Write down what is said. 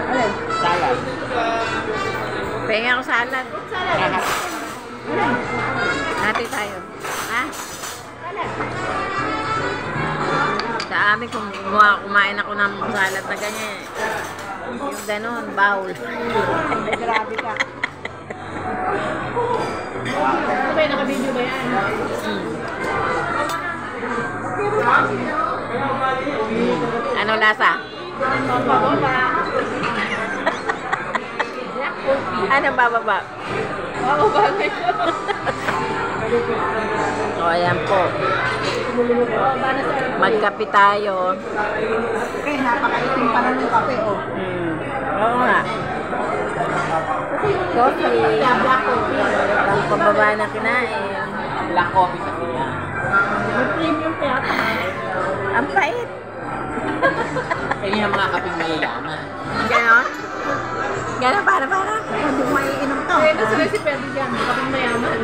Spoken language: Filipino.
Alin? Salad. Pengen ako salad. Lahat. Hati tayo. Ha? Sa amin, kung kumain ako ng salad na ganyan, yung ganun, bowl. Grabe ka. Okay, naka-video ba yan? Ano lasa? Anong bababa? Oo, bagay. O, ayan po. Magkape tayo. Okay, napakaitim pa rin yung kape, oh. Oo nga. Coffee. Black coffee. Ang pababa na kinain. Black coffee sa kuya. May premium kaya. Ang pait. Kaya yung mga kaping mayayaman. Ganon? Ganon, para. Hindi mo maiinom to. Kaya na sila si Pedro dyan. Kapag mayaman.